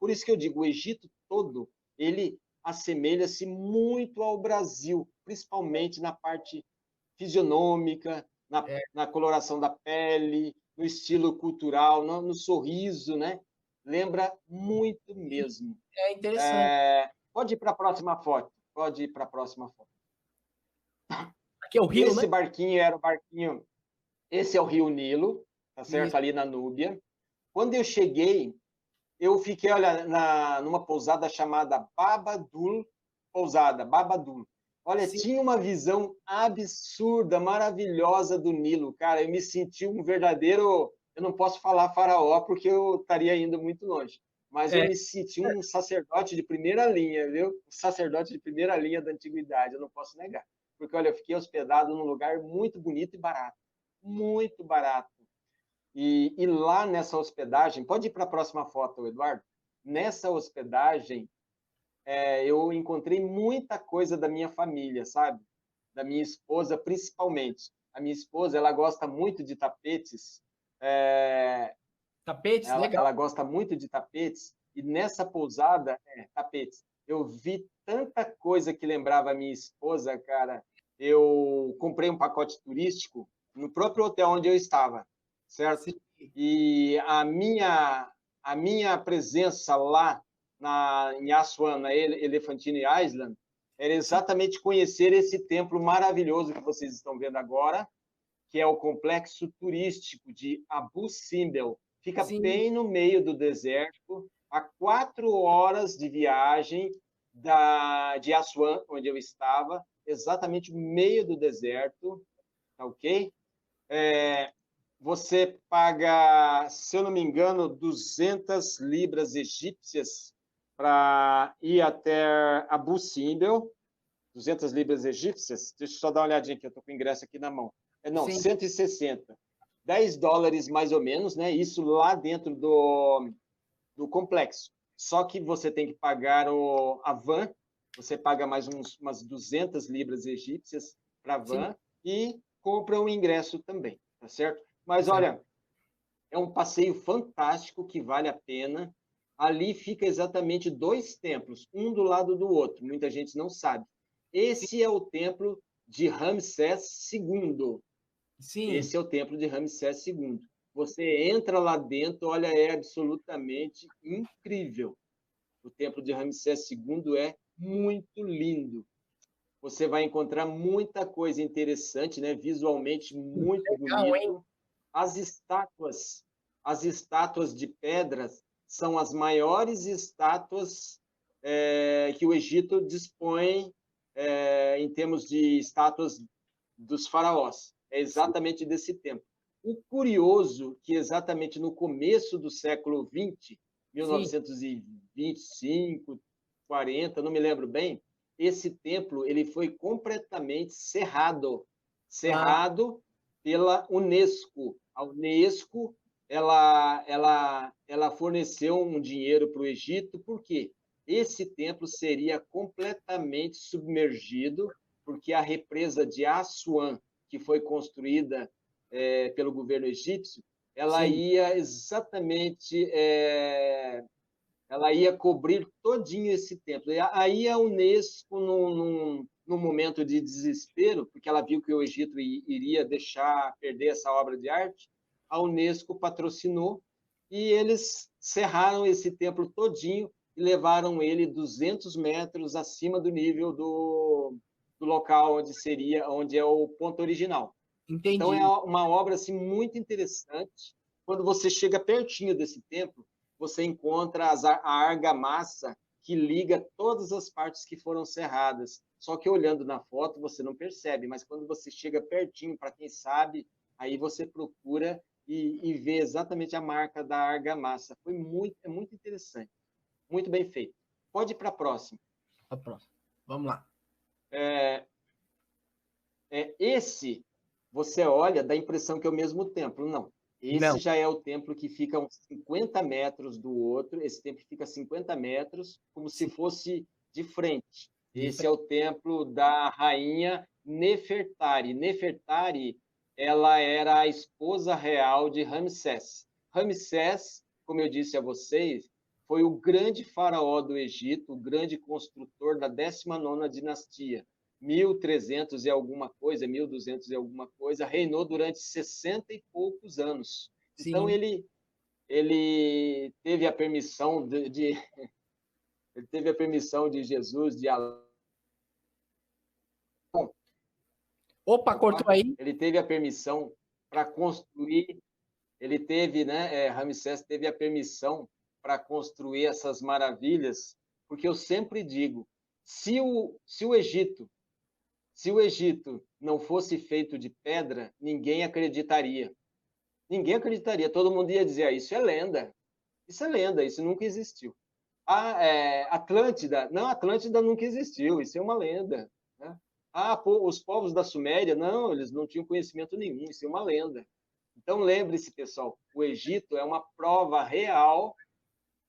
Por isso que eu digo, o Egito todo, ele assemelha-se muito ao Brasil, principalmente na parte fisionômica, na coloração da pele, no estilo cultural, no sorriso, né? Lembra muito mesmo. É interessante. Pode ir para a próxima foto. Pode ir para a próxima foto. Aqui é o rio, né? Esse barquinho era o barquinho. Esse é o Rio Nilo, tá certo? Isso. Ali na Núbia. Quando eu cheguei, eu fiquei, olha, numa pousada chamada Babadul Pousada, Babadul. Olha, Sim. tinha uma visão absurda, maravilhosa do Nilo, cara. Eu me senti um verdadeiro. Eu não posso falar faraó porque eu estaria indo muito longe, mas eu É, me senti um sacerdote de primeira linha, viu? Um sacerdote de primeira linha da antiguidade, eu não posso negar. Porque, olha, eu fiquei hospedado num lugar muito bonito e barato. Muito barato. E lá nessa hospedagem, pode ir para a próxima foto, Eduardo. Nessa hospedagem, eu encontrei muita coisa da minha família, sabe? Da minha esposa, principalmente. A minha esposa, ela gosta muito de tapetes. É, tapetes, legal. ela gosta muito de tapetes. E nessa pousada, tapetes. Eu vi tanta coisa que lembrava a minha esposa, cara. Eu comprei um pacote turístico no próprio hotel onde eu estava, Sim, certo? E a minha presença lá em Aswan, na Elephantine Island, era sim, exatamente conhecer esse templo maravilhoso que vocês estão vendo agora, que é o complexo turístico de Abu Simbel. Fica sim. bem no meio do deserto, a 4 horas de viagem de Aswan, onde eu estava, exatamente no meio do deserto, tá ok? Você paga, se eu não me engano, 200 libras egípcias para ir até Abu Simbel, 200 libras egípcias. Deixa eu só dar uma olhadinha aqui, eu estou com o ingresso aqui na mão. Não, Sim, 160. $10 mais ou menos, né? Isso lá dentro do complexo. Só que você tem que pagar a van, você paga mais umas 200 libras egípcias para a sim, van e compra um ingresso também, tá certo? Mas certo. olha, é um passeio fantástico que vale a pena. Ali fica exatamente dois templos, um do lado do outro. Muita gente não sabe. Sim, Esse é o templo de Ramsés II. sim. Esse é o templo de Ramsés II. Você entra lá dentro, olha, é absolutamente incrível. O templo de Ramsés II é muito lindo. Você vai encontrar muita coisa interessante, né? Visualmente muito Legal, hein? bonito. As estátuas, as estátuas de pedras são as maiores estátuas que o Egito dispõe em termos de estátuas dos faraós. É Sim, exatamente desse tempo. O curioso que exatamente no começo do século XX, sim. 1925, 40, não me lembro bem, esse templo ele foi completamente Ah, cerrado pela Unesco. A Unesco ela forneceu um dinheiro para o Egito, porque esse templo seria completamente submergido, porque a represa de Assuan, que foi construída pelo governo egípcio, ela sim. ia exatamente ela ia cobrir todinho esse templo. E aí a Unesco, num momento de desespero, porque ela viu que o Egito iria deixar perder essa obra de arte, a Unesco patrocinou e eles cerraram esse templo todinho e levaram ele 200 metros acima do nível do local onde é o ponto original. Então é Entendi. uma obra assim muito interessante. Quando você chega pertinho desse templo, você encontra a argamassa que liga todas as partes que foram serradas. Só que olhando na foto você não percebe, mas quando você chega pertinho, para quem sabe, aí você procura e vê exatamente a marca da argamassa. É muito interessante, muito bem feito. Pode ir para a próxima. A próxima. Vamos lá. Esse, você olha, dá a impressão que é o mesmo templo. Não. Esse Não. já é o templo que fica a uns 50 metros do outro. Esse templo fica a 50 metros, como se Sim, fosse de frente. de Esse é frente. o templo da rainha Nefertari. Nefertari, ela era a esposa real de Ramsés. Ramsés, como eu disse a vocês, foi o grande faraó do Egito, o grande construtor da 19ª dinastia. 1300 e alguma coisa, 1200 e alguma coisa, reinou durante 60 e poucos anos. Então, Sim. ele teve a permissão ele teve a permissão de Jesus, de Allah. Opa, cortou aí? Ele teve a permissão para construir, ele teve, né, Ramsés teve a permissão para construir essas maravilhas, porque eu sempre digo, se o Egito não fosse feito de pedra, ninguém acreditaria. Ninguém acreditaria, todo mundo ia dizer, isso é lenda, isso nunca existiu. Atlântida, não, Atlântida nunca existiu, isso é uma lenda. Né? Os povos da Suméria, não, eles não tinham conhecimento nenhum, isso é uma lenda. Então, lembre-se, pessoal, o Egito é uma prova real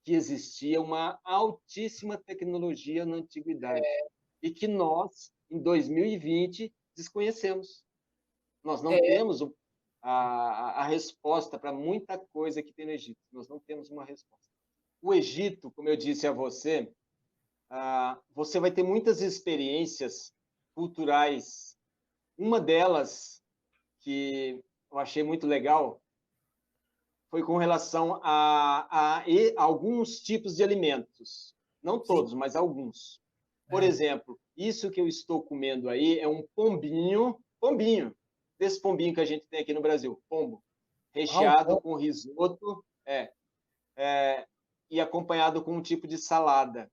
que existia uma altíssima tecnologia na antiguidade e que nós, em 2020, desconhecemos. Nós não temos a resposta para muita coisa que tem no Egito. Nós não temos uma resposta. O Egito, como eu disse a você, você vai ter muitas experiências culturais. Uma delas, que eu achei muito legal, foi com relação a alguns tipos de alimentos. Não todos, mas alguns. Por exemplo, isso que eu estou comendo aí é um pombinho, desse pombinho que a gente tem aqui no Brasil, pombo, recheado com risoto, e acompanhado com um tipo de salada.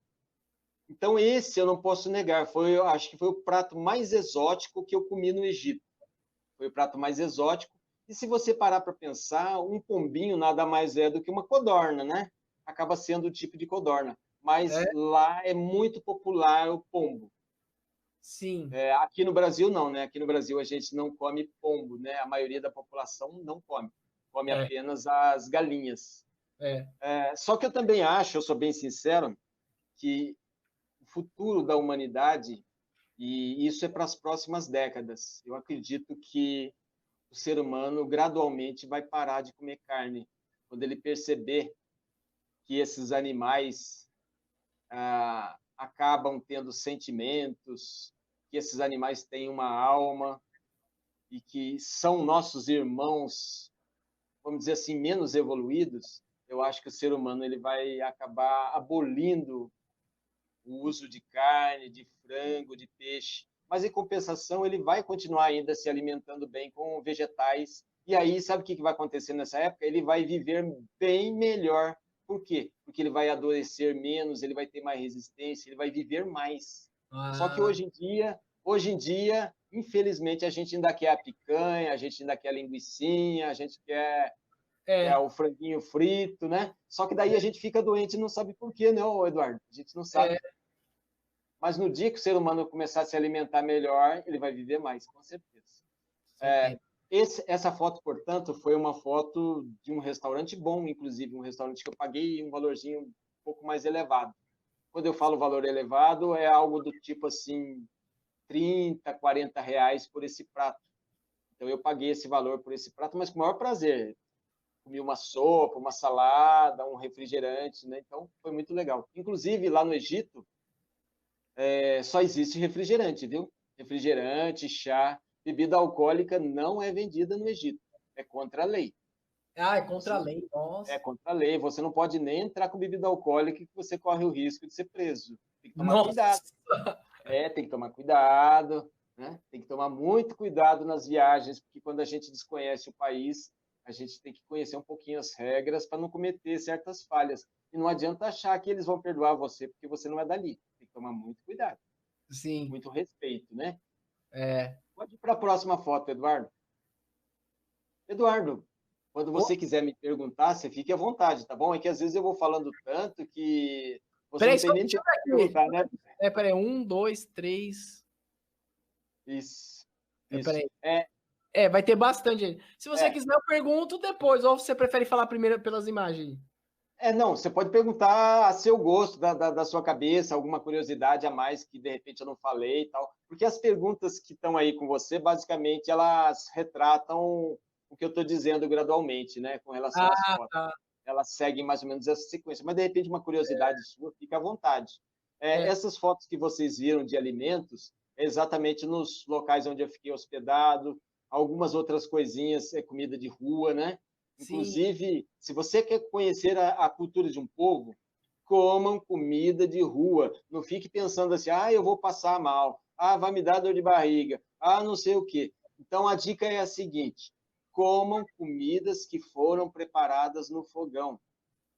Então, esse eu não posso negar, acho que foi o prato mais exótico que eu comi no Egito. Foi o prato mais exótico. E se você parar para pensar, um pombinho nada mais é do que uma codorna, né? Acaba sendo o tipo de codorna. Mas lá é muito popular o pombo. Sim. Aqui no Brasil, não, né? Aqui no Brasil a gente não come pombo, né? A maioria da população não come. Come apenas as galinhas. Só que eu também acho, eu sou bem sincero, que o futuro da humanidade, e isso é para as próximas décadas, eu acredito que o ser humano gradualmente vai parar de comer carne, quando ele perceber que esses animais acabam tendo sentimentos, que esses animais têm uma alma e que são nossos irmãos, vamos dizer assim, menos evoluídos. Eu acho que o ser humano ele vai acabar abolindo o uso de carne, de frango, de peixe, mas em compensação ele vai continuar ainda se alimentando bem com vegetais. E aí, sabe o que vai acontecer nessa época? Ele vai viver bem melhor. Por quê? Porque ele vai adoecer menos, ele vai ter mais resistência, ele vai viver mais. Só que hoje em dia, infelizmente, a gente ainda quer a picanha, a gente ainda quer a linguicinha, a gente quer o franguinho frito, né? Só que daí a gente fica doente e não sabe por quê, né, Eduardo? A gente não sabe. Mas no dia que o ser humano começar a se alimentar melhor, ele vai viver mais, com certeza. Essa foto, portanto, foi uma foto de um restaurante bom, inclusive um restaurante que eu paguei um valorzinho um pouco mais elevado. Quando eu falo valor elevado, é algo do tipo assim, 30, 40 reais por esse prato. Então eu paguei esse valor por esse prato, mas com o maior prazer. Comi uma sopa, uma salada, um refrigerante, né? Então foi muito legal. Inclusive, lá no Egito, só existe refrigerante, viu? Refrigerante, chá, bebida alcoólica não é vendida no Egito. É contra a lei. É contra a lei, nossa. É contra a lei. Você não pode nem entrar com bebida alcoólica que você corre o risco de ser preso. Tem que tomar cuidado. Tem que tomar cuidado, né? Tem que tomar muito cuidado nas viagens, porque quando a gente desconhece o país, a gente tem que conhecer um pouquinho as regras para não cometer certas falhas. E não adianta achar que eles vão perdoar você, porque você não é dali. Tem que tomar muito cuidado. Sim. Muito respeito, né? Pode ir para a próxima foto, Eduardo. Eduardo, quando você quiser me perguntar, você fique à vontade, tá bom? É que às vezes eu vou falando tanto que você não tem nem tempo de perguntar, né? Peraí, 1, 2, 3. Isso. Peraí. Vai ter bastante. Se você quiser, eu pergunto depois, ou você prefere falar primeiro pelas imagens? Não, você pode perguntar a seu gosto, da sua cabeça, alguma curiosidade a mais que de repente eu não falei e tal. Porque as perguntas que estão aí com você, basicamente, elas retratam o que eu estou dizendo gradualmente, né, com relação às fotos. elas seguem mais ou menos essa sequência. Mas, de repente, uma curiosidade sua, fica à vontade. Essas fotos que vocês viram de alimentos, é exatamente nos locais onde eu fiquei hospedado, algumas outras coisinhas, comida de rua, né? Inclusive, se você quer conhecer a cultura de um povo, comam comida de rua. Não fique pensando assim, eu vou passar mal, vai me dar dor de barriga, não sei o quê. Então, a dica é a seguinte, comam comidas que foram preparadas no fogão.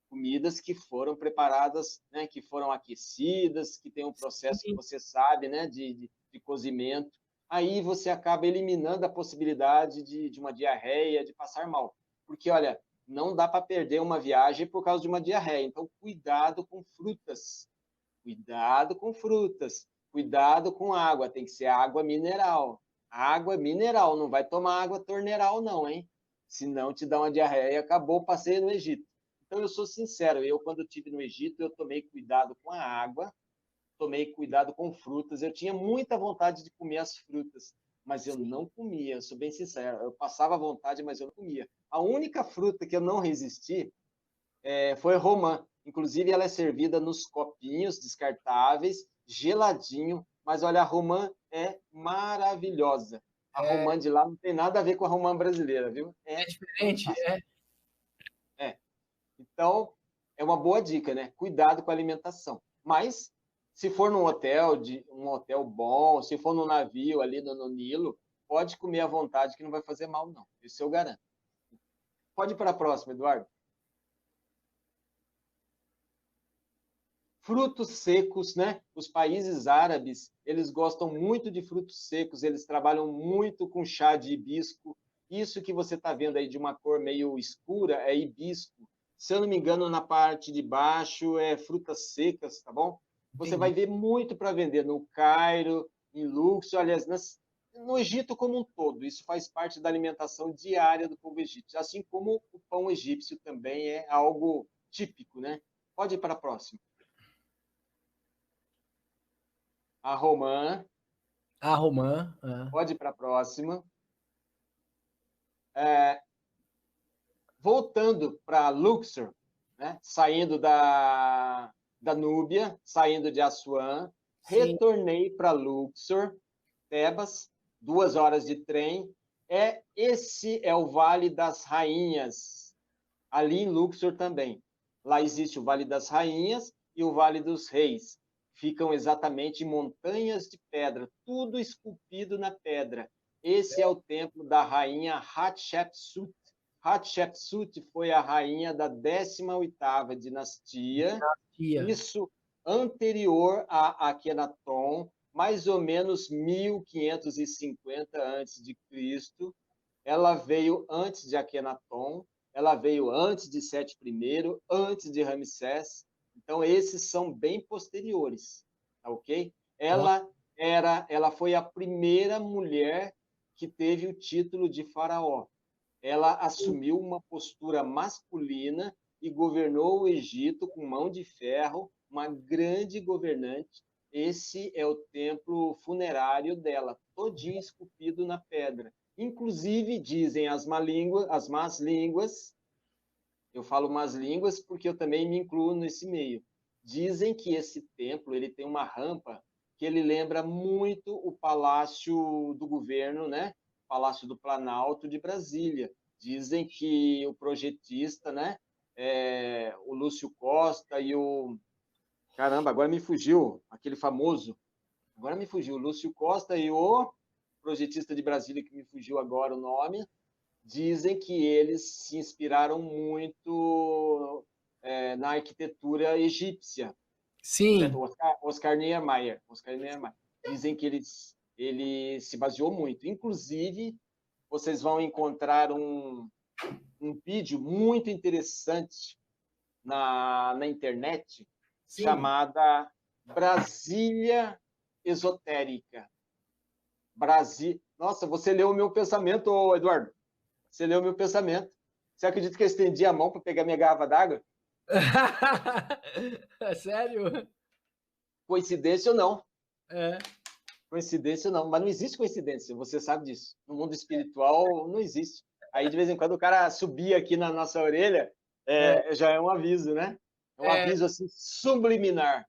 Comidas que foram preparadas, né, que foram aquecidas, que tem um processo que você sabe, né, de cozimento. Aí você acaba eliminando a possibilidade de uma diarreia, de passar mal. Porque, olha, não dá para perder uma viagem por causa de uma diarreia. Então, cuidado com frutas. Cuidado com frutas. Cuidado com água. Tem que ser água mineral. Água mineral. Não vai tomar água torneiral, não, hein? Senão te dá uma diarreia. Acabou o passeio no Egito. Então, eu sou sincero. Quando estive no Egito, eu tomei cuidado com a água. Tomei cuidado com frutas. Eu tinha muita vontade de comer as frutas, mas eu não comia, eu sou bem sincero. Eu passava vontade, mas eu não comia. A única fruta que eu não resisti foi romã. Inclusive, ela é servida nos copinhos descartáveis, geladinho. Mas, olha, a romã é maravilhosa. A romã de lá não tem nada a ver com a romã brasileira, viu? É diferente, Então, é uma boa dica, né? Cuidado com a alimentação. Mas, se for num hotel, um hotel bom, se for num navio ali no Nilo, pode comer à vontade que não vai fazer mal, não. Isso eu garanto. Pode ir para a próxima, Eduardo. Frutos secos, né? Os países árabes, eles gostam muito de frutos secos, eles trabalham muito com chá de hibisco. Isso que você está vendo aí de uma cor meio escura é hibisco. Se eu não me engano, na parte de baixo é frutas secas, tá bom? Você vai ver muito para vender no Cairo, em Luxor, aliás, no Egito como um todo. Isso faz parte da alimentação diária do povo egípcio, assim como o pão egípcio também é algo típico, né? Pode ir para a próxima. A romã. A romã. Pode ir para a próxima. Voltando para Luxor, né? Saindo da Núbia, saindo de Assuã, retornei para Luxor, Tebas, 2 horas de trem. Esse é o Vale das Rainhas, ali em Luxor também. Lá existe o Vale das Rainhas e o Vale dos Reis. Ficam exatamente em montanhas de pedra, tudo esculpido na pedra. Esse é o templo da rainha Hatshepsut. Hatshepsut foi a rainha da 18ª dinastia, isso anterior a Akhenaton, mais ou menos 1550 a.C. Ela veio antes de Akhenaton, ela veio antes de Sete I, antes de Ramsés. Então, esses são bem posteriores, tá ok? Ela foi a primeira mulher que teve o título de faraó. Ela assumiu uma postura masculina e governou o Egito com mão de ferro, uma grande governante. Esse é o templo funerário dela, todinho esculpido na pedra. Inclusive, dizem as más línguas, eu falo más línguas porque eu também me incluo nesse meio. Dizem que esse templo ele tem uma rampa que ele lembra muito o Palácio do Governo, né? Palácio do Planalto de Brasília. Dizem que o projetista, né? O Lúcio Costa e o... Caramba, agora me fugiu, aquele famoso. Agora me fugiu, o Lúcio Costa e o projetista de Brasília, que me fugiu agora o nome. Dizem que eles se inspiraram muito na arquitetura egípcia. Sim. Oscar Niemeyer. Dizem que ele se baseou muito. Inclusive, vocês vão encontrar um vídeo muito interessante na internet, chamada Brasília Esotérica. Nossa, você leu o meu pensamento, Eduardo. Você leu o meu pensamento. Você acredita que eu estendi a mão para pegar minha garrafa d'água? Sério? Coincidência ou não? É. Coincidência ou não, mas não existe coincidência, você sabe disso. No mundo espiritual não existe. Aí, de vez em quando, o cara subia aqui na nossa orelha, Já é um aviso, né? É um aviso assim subliminar.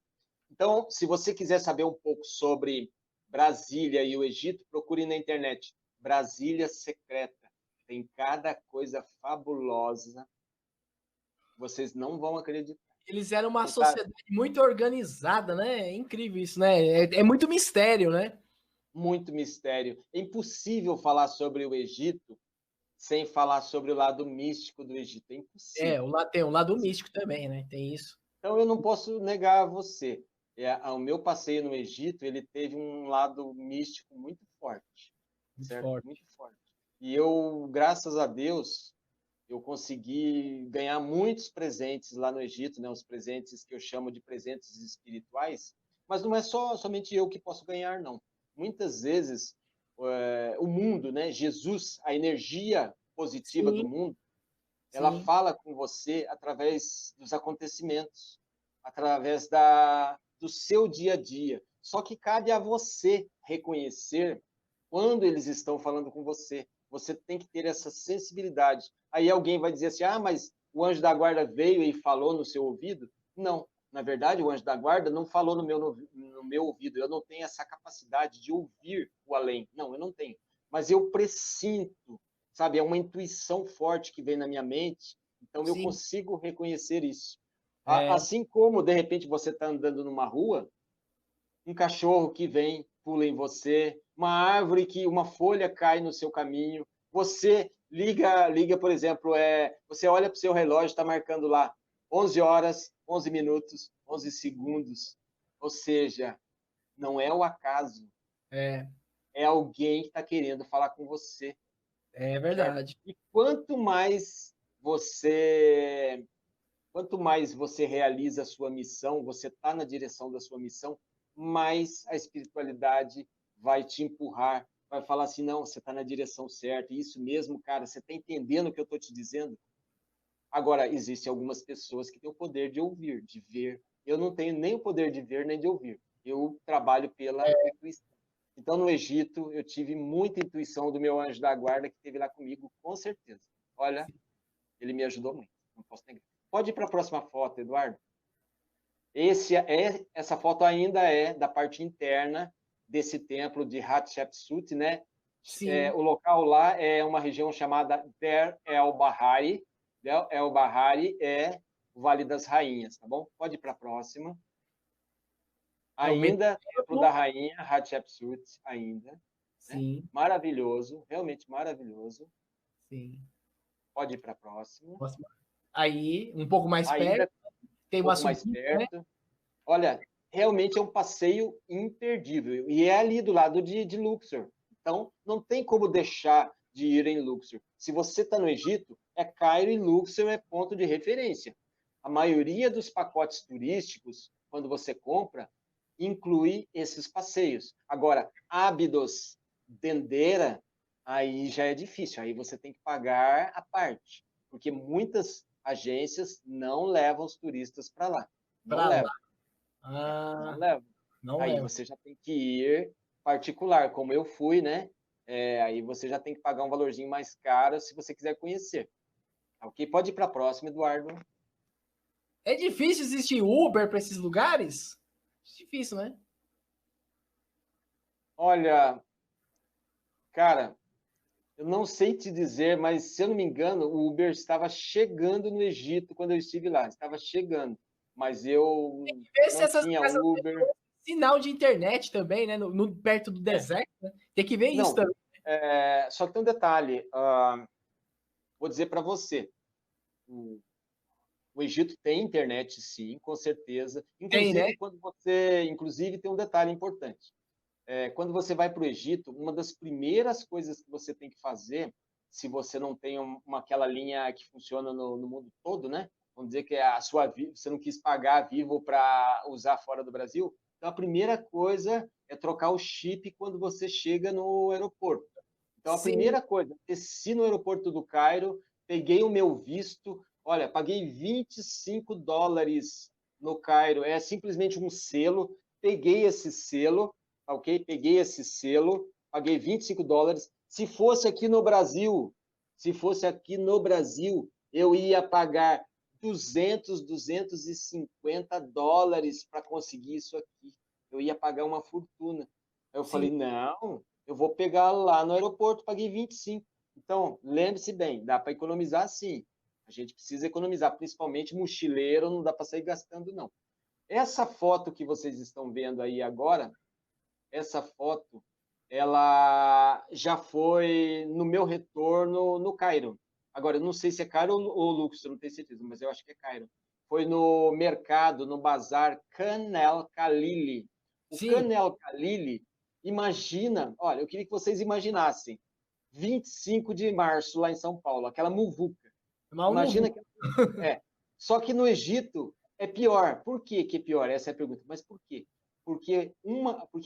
Então, se você quiser saber um pouco sobre Brasília e o Egito, procure na internet. Brasília Secreta. Tem cada coisa fabulosa. Vocês não vão acreditar. Eles eram uma sociedade muito organizada, né? É incrível isso, né? É muito mistério, né? Muito mistério. É impossível falar sobre o Egito sem falar sobre o lado místico do Egito. É impossível. Tem um lado místico também, né? Tem isso. Então, eu não posso negar a você. O meu passeio no Egito, ele teve um lado místico muito forte, certo? Muito forte. E eu, graças a Deus, eu consegui ganhar muitos presentes lá no Egito, né? Os presentes que eu chamo de presentes espirituais. Mas não é somente eu que posso ganhar, não. Muitas vezes, o mundo, né? Jesus, a energia positiva do mundo, ela fala com você através dos acontecimentos, através do seu dia a dia. Só que cabe a você reconhecer quando eles estão falando com você. Você tem que ter essa sensibilidade. Aí alguém vai dizer assim: ah, mas o anjo da guarda veio e falou no seu ouvido? Não. Na verdade, o anjo da guarda não falou no meu ouvido. Eu não tenho essa capacidade de ouvir o além. Não, eu não tenho. Mas eu pressinto, sabe? É uma intuição forte que vem na minha mente, então eu consigo reconhecer isso. Assim como, de repente, você está andando numa rua, um cachorro que vem, pula em você, uma árvore que uma folha cai no seu caminho, você liga, por exemplo, você olha para o seu relógio, está marcando lá 11 horas, 11 minutos, 11 segundos, ou seja, não é o acaso, é alguém que está querendo falar com você. É verdade. Certo? E quanto mais você realiza a sua missão, você está na direção da sua missão, mais a espiritualidade vai te empurrar, vai falar assim, não, você está na direção certa, isso mesmo, cara, você está entendendo o que eu estou te dizendo? Agora, existem algumas pessoas que têm o poder de ouvir, de ver. Eu não tenho nem o poder de ver nem de ouvir. Eu trabalho pela intuição. Então, no Egito, eu tive muita intuição do meu anjo da guarda que esteve lá comigo, com certeza. Olha, ele me ajudou muito, não posso negar. Pode ir para a próxima foto, Eduardo. Essa foto ainda é da parte interna desse templo de Hatshepsut, né? O local lá é uma região chamada Der El Bahari. Der El Bahari é o Vale das Rainhas, tá bom? Pode ir para a próxima. Ainda templo da rainha Hatshepsut, ainda. Sim. Né? Maravilhoso, realmente maravilhoso. Sim. Pode ir para a próxima. Aí, um pouco mais perto. Tem uma mais perto. Né? Olha, realmente é um passeio imperdível. E é ali do lado de Luxor. Então, não tem como deixar de ir em Luxor. Se você está no Egito, Cairo e Luxor é ponto de referência. A maioria dos pacotes turísticos, quando você compra, inclui esses passeios. Agora, Ábidos, Dendera, aí já é difícil. Aí você tem que pagar a parte. Porque muitas agências não levam os turistas para lá. Não levam. Não levam. Aí você já tem que ir particular, como eu fui, né? Aí você já tem que pagar um valorzinho mais caro se você quiser conhecer. Ok? Pode ir para a próxima, Eduardo. É difícil existir Uber para esses lugares? Difícil, né? Olha, cara, eu não sei te dizer, mas se eu não me engano, o Uber estava chegando no Egito quando eu estive lá. Estava chegando. Mas eu não tinha Uber. Sinal de internet também, né? Perto do deserto. Né? Tem que ver isso também. Só que tem um detalhe. Vou dizer para você. O Egito tem internet, sim, com certeza. Inclusive, inclusive tem um detalhe importante. Quando você vai para o Egito, uma das primeiras coisas que você tem que fazer, se você não tem aquela linha que funciona no mundo todo, né? Vamos dizer que você não quis pagar a Vivo para usar fora do Brasil. Então, a primeira coisa é trocar o chip quando você chega no aeroporto. Então, a primeira coisa, desci no aeroporto do Cairo, peguei o meu visto, olha, paguei $25 no Cairo, é simplesmente um selo, peguei esse selo, ok? Peguei esse selo, paguei $25. Se fosse aqui no Brasil, eu ia pagar $250 para conseguir isso aqui. Eu ia pagar uma fortuna. Aí eu falei, não, eu vou pegar lá no aeroporto, paguei 25. Então, lembre-se bem, dá para economizar sim. A gente precisa economizar, principalmente mochileiro, não dá para sair gastando, não. Essa foto que vocês estão vendo aí agora, essa foto, ela já foi no meu retorno no Cairo. Agora, eu não sei se é Cairo ou Luxor, não tenho certeza, mas eu acho que é Cairo. Foi no mercado, no bazar Khan El Khalili. O Khan El Khalili, imagina, olha, eu queria que vocês imaginassem, 25 de março, lá em São Paulo, aquela muvuca. Imagina que... Só que no Egito é pior. Por que é pior? Essa é a pergunta. Mas por quê? Porque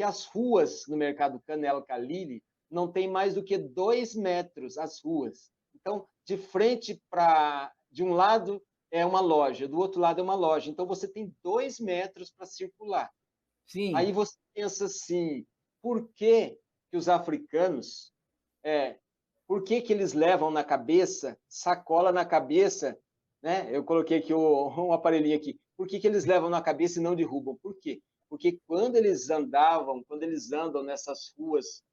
as ruas no mercado Khan El Khalili não tem mais do que 2 metros as ruas. Então, de frente de um lado é uma loja, do outro lado é uma loja. Então, você tem 2 metros para circular. Sim. Aí você pensa assim, por que os africanos, por que eles levam na cabeça, sacola na cabeça, né? Eu coloquei aqui um aparelhinho aqui. Por que eles levam na cabeça e não derrubam? Por quê? Porque quando eles andam nessas ruas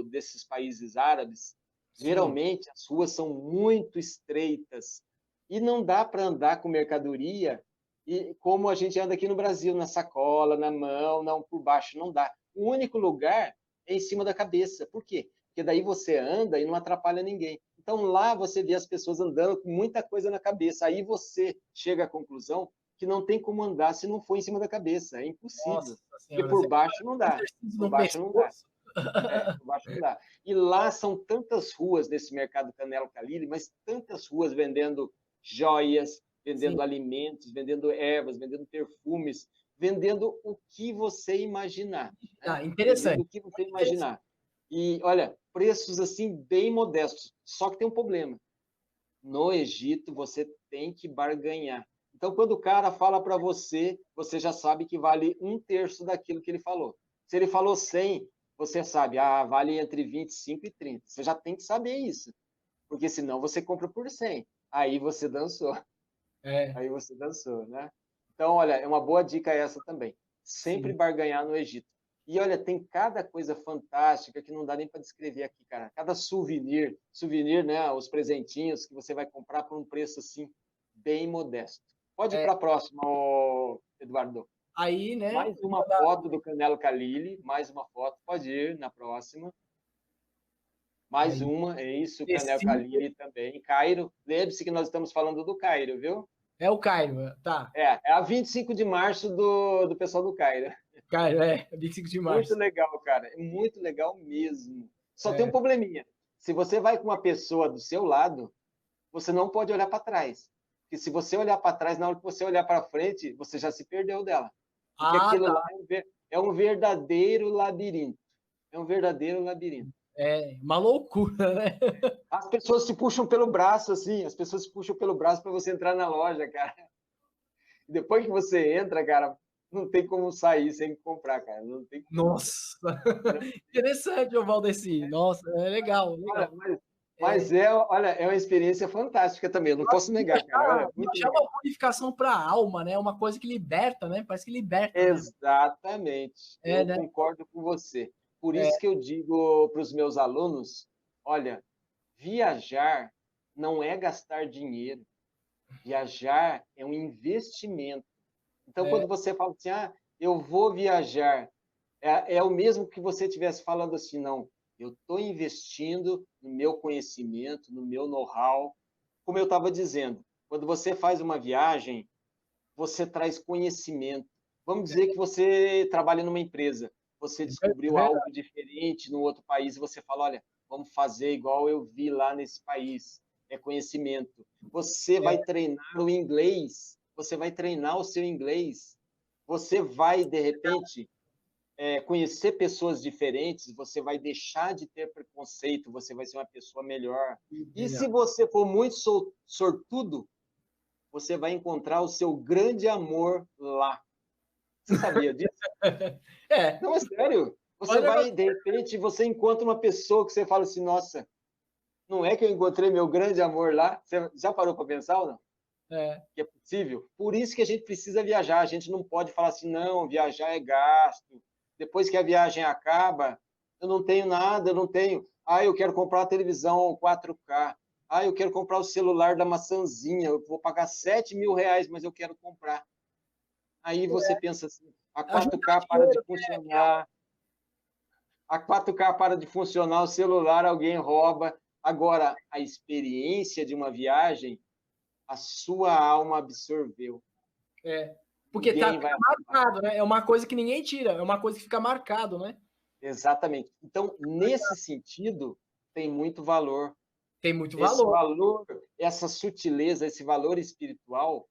desses países árabes, geralmente as ruas são muito estreitas e não dá para andar com mercadoria e como a gente anda aqui no Brasil, na sacola, na mão, não por baixo, não dá. O único lugar é em cima da cabeça. Por quê? Porque daí você anda e não atrapalha ninguém. Então lá você vê as pessoas andando com muita coisa na cabeça. Aí você chega à conclusão que não tem como andar se não for em cima da cabeça. É impossível. Porque por baixo não dá. Por baixo não dá. Por baixo não dá. E lá são tantas ruas nesse mercado Khan El Khalili, mas tantas ruas vendendo joias, vendendo alimentos, vendendo ervas, vendendo perfumes, vendendo o que você imaginar. Interessante. Vendendo o que você imaginar. E, olha, preços assim bem modestos. Só que tem um problema. No Egito, você tem que barganhar. Então, quando o cara fala para você, você já sabe que vale 1/3 daquilo que ele falou. Se ele falou 100, você sabe, vale entre 25 e 30. Você já tem que saber isso. Porque senão você compra por 100. Aí você dançou. Aí você dançou, né? Então, olha, é uma boa dica essa também. Sempre barganhar no Egito. E olha, tem cada coisa fantástica que não dá nem para descrever aqui, cara. Cada souvenir, né? Os presentinhos que você vai comprar por um preço assim bem modesto. Pode ir para a próxima, Eduardo. Aí, né? Mais uma foto do Khan El Khalili, mais uma foto. Pode ir na próxima. Mais uma, é isso, Khan El Khalili também. Cairo. Lembre-se que nós estamos falando do Cairo, viu? É o Cairo, tá. É a 25 de março do pessoal do Cairo. Cairo, 25 de março. Muito legal, cara. É muito legal mesmo. Só tem um probleminha. Se você vai com uma pessoa do seu lado, você não pode olhar para trás. Porque se você olhar para trás, na hora que você olhar para frente, você já se perdeu dela. Porque aquilo lá é um verdadeiro labirinto. É um verdadeiro labirinto. É uma loucura, né? As pessoas se puxam pelo braço, assim. As pessoas se puxam pelo braço para você entrar na loja, cara. Depois que você entra, cara, não tem como sair sem comprar, cara. Não tem como. Nossa! Interessante, Valdeci. Nossa, é legal. Mas olha, é uma experiência fantástica também. Eu não posso negar, cara. É uma purificação para a alma, né? Uma coisa que liberta, né? Parece que liberta. Exatamente. Eu concordo com você. Por isso que eu digo para os meus alunos, olha, viajar não é gastar dinheiro. Viajar é um investimento. Então, quando você fala assim, eu vou viajar, é o mesmo que você estivesse falando assim, não, eu estou investindo no meu conhecimento, no meu know-how. Como eu estava dizendo, quando você faz uma viagem, você traz conhecimento. Vamos dizer que você trabalha numa empresa, você descobriu algo diferente no outro país e você fala, olha, vamos fazer igual eu vi lá nesse país. É conhecimento. Você vai treinar o inglês, você vai treinar o seu inglês, você vai, de repente, conhecer pessoas diferentes, você vai deixar de ter preconceito, você vai ser uma pessoa melhor. E se você for muito sortudo, você vai encontrar o seu grande amor lá. Você sabia disso? Não, é sério. Você vai, de repente, você encontra uma pessoa que você fala assim, nossa, não é que eu encontrei meu grande amor lá? Você já parou para pensar ou não? que é possível. Por isso que a gente precisa viajar. A gente não pode falar assim, não, viajar é gasto. Depois que a viagem acaba, eu não tenho nada, eu não tenho. Ah, eu quero comprar uma televisão 4K. Ah, eu quero comprar o celular da maçãzinha. Eu vou pagar 7 mil reais, mas eu quero comprar. Aí você pensa assim, a 4K para de funcionar. A 4K para de funcionar, o celular alguém rouba. Agora, a experiência de uma viagem, a sua alma absorveu. Porque tá marcado, né? É uma coisa que ninguém tira, é uma coisa que fica marcado, né? Exatamente. Então, nesse sentido, tem muito valor. Tem muito Esse valor. valor, essa sutileza, esse valor espiritual,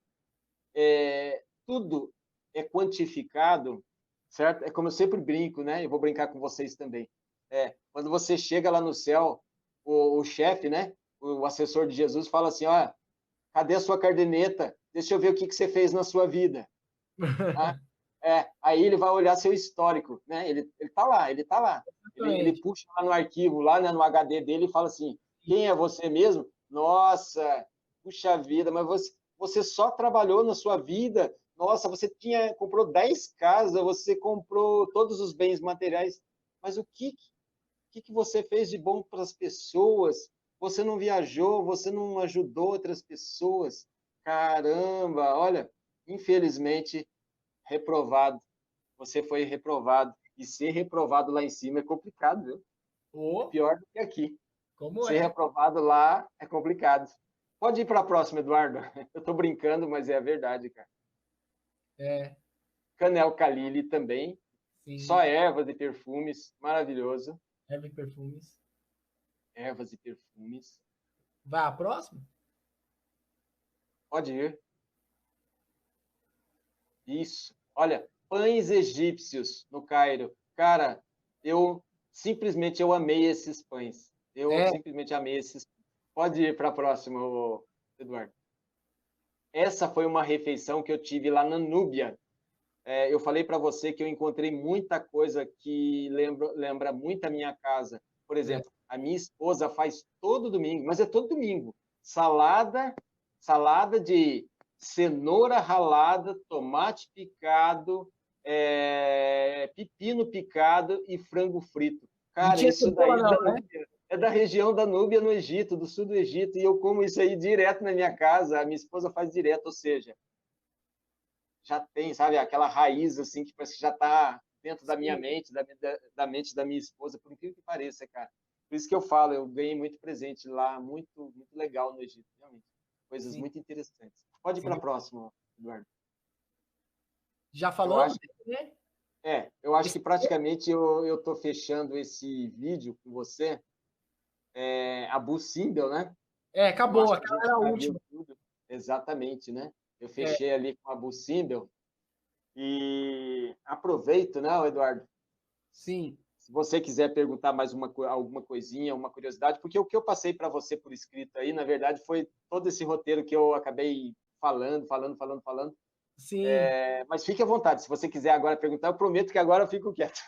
tudo é quantificado, certo? É como eu sempre brinco, né? Eu vou brincar com vocês também. Quando você chega lá no céu, o chefe, né? O assessor de Jesus fala assim, ó, cadê a sua caderneta? Deixa eu ver o que você fez na sua vida. Ah, aí ele vai olhar seu histórico, né? Ele tá lá, ele tá lá. Ele puxa lá no arquivo, lá, né, no HD dele e fala assim, quem é você mesmo? Nossa, puxa vida, mas você só trabalhou na sua vida. Nossa, você comprou 10 casas, você comprou todos os bens materiais, mas o que você fez de bom para as pessoas? Você não viajou, você não ajudou outras pessoas. Caramba, olha, infelizmente, reprovado. Você foi reprovado. E ser reprovado lá em cima é complicado, viu? É pior do que aqui. Ser reprovado lá é complicado. Pode ir para a próxima, Eduardo. Eu estou brincando, mas é a verdade, cara. Canel Calili também. Sim. Só ervas e perfumes. Maravilhoso. Ervas e perfumes. Ervas e perfumes. Vai a próxima? Pode ir. Isso. Olha, pães egípcios no Cairo. Cara, eu amei esses pães. Eu simplesmente amei esses. Pode ir para a próxima, Eduardo. Essa foi uma refeição que eu tive lá na Núbia. Eu falei para você que eu encontrei muita coisa que lembra muito a minha casa. Por exemplo, a minha esposa faz todo domingo, mas é todo domingo, salada de cenoura ralada, tomate picado, pepino picado e frango frito. Cara, isso daí é da região da Núbia, no Egito, do sul do Egito, e eu como isso aí direto na minha casa, a minha esposa faz direto, ou seja, já tem, sabe, aquela raiz, assim, que parece que já está dentro da minha mente, da mente da minha esposa, por incrível que pareça, cara. Por isso que eu falo, eu ganhei muito presente lá, muito, muito legal no Egito, realmente. Coisas muito interessantes. Pode ir para a próxima, Eduardo. Já falou? Eu acho que praticamente eu estou fechando esse vídeo com você. Abu Simbel, né? Acabou, aquela era a última. Tudo. Exatamente, né? Eu fechei ali com a Abu Simbel. E aproveito, né, Eduardo? Sim. Se você quiser perguntar mais alguma coisinha, uma curiosidade, porque o que eu passei para você por escrito aí, na verdade, foi todo esse roteiro que eu acabei falando. Sim. Mas fique à vontade, se você quiser agora perguntar, eu prometo que agora eu fico quieto.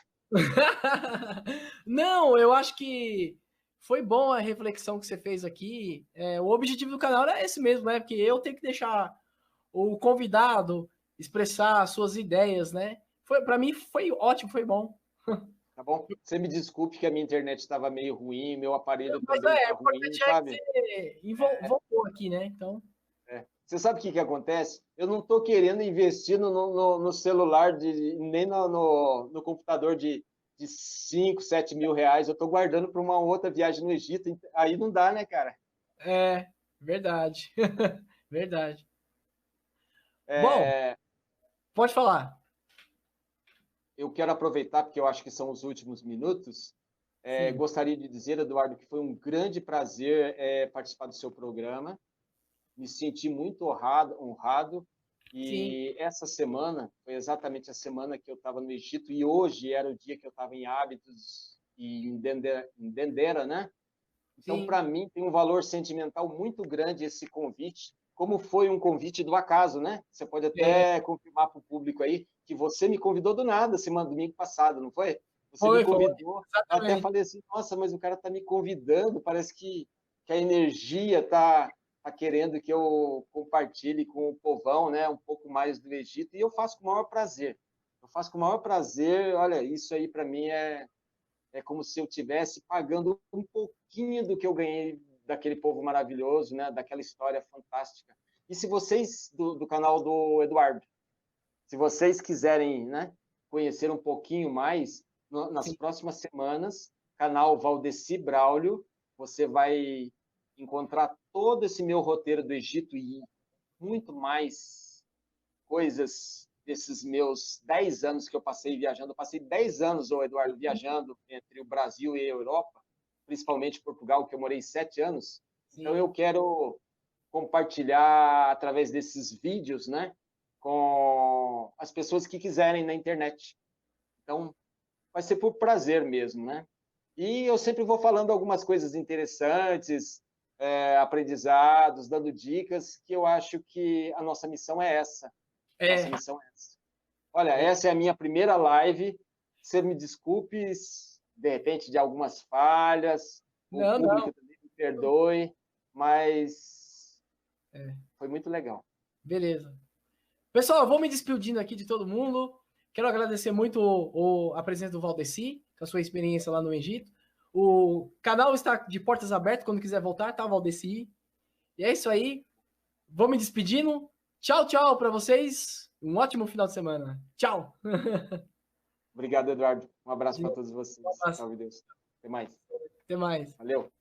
Não, eu acho que foi bom a reflexão que você fez aqui. O objetivo do canal é esse mesmo, né? Porque eu tenho que deixar o convidado expressar suas ideias, né? Para mim foi ótimo, foi bom. Tá bom? Você me desculpe que a minha internet estava meio ruim, meu aparelho também está ruim, sabe? Voltou aqui, né? Então. Você sabe o que acontece? Eu não estou querendo investir no celular, nem no computador de 5, 7 mil reais. Eu estou guardando para uma outra viagem no Egito. Aí não dá, né, cara? Verdade. Verdade. Bom, pode falar. Eu quero aproveitar, porque eu acho que são os últimos minutos. Gostaria de dizer, Eduardo, que foi um grande prazer participar do seu programa. Me senti muito honrado. E Sim. Essa semana foi exatamente a semana que eu estava no Egito, e hoje era o dia que eu estava em Ábidos e em Dendera, né? Então, para mim, tem um valor sentimental muito grande esse convite, como foi um convite do acaso, né? Você pode até confirmar para o público aí que você me convidou do nada, semana domingo passado, não foi? Você me convidou, eu até falei assim, nossa, mas o cara está me convidando, parece que a energia está está querendo que eu compartilhe com o povão, né, um pouco mais do Egito, e eu faço com o maior prazer. Eu faço com o maior prazer. Olha, isso aí para mim é como se eu tivesse pagando um pouquinho do que eu ganhei daquele povo maravilhoso, né, daquela história fantástica. E se vocês, do canal do Eduardo, se vocês quiserem, né, conhecer um pouquinho mais, nas Sim. próximas semanas, canal Valdeci Braulio, você vai encontrar todo esse meu roteiro do Egito e muito mais coisas desses meus 10 anos que eu passei viajando. Eu passei 10 anos, Eduardo, viajando entre o Brasil e a Europa, principalmente Portugal, que eu morei 7 anos. Então, Sim. eu quero compartilhar através desses vídeos, né, com as pessoas que quiserem na internet. Então, vai ser por prazer mesmo, né? E eu sempre vou falando algumas coisas interessantes, aprendizados, dando dicas, que eu acho que a nossa missão é essa. Nossa missão é essa. Olha, essa é a minha primeira live. Você me desculpe, de repente, de algumas falhas, o público também me perdoe, mas foi muito legal. Beleza. Pessoal, eu vou me despedindo aqui de todo mundo. Quero agradecer muito a presença do Valdeci, com a sua experiência lá no Egito. O canal está de portas abertas quando quiser voltar, tá, Valdeci? E é isso aí. Vou me despedindo. Tchau, tchau para vocês. Um ótimo final de semana. Tchau. Obrigado, Eduardo. Um abraço para todos vocês. Um abraço. Salve Deus. Até mais. Até mais. Valeu.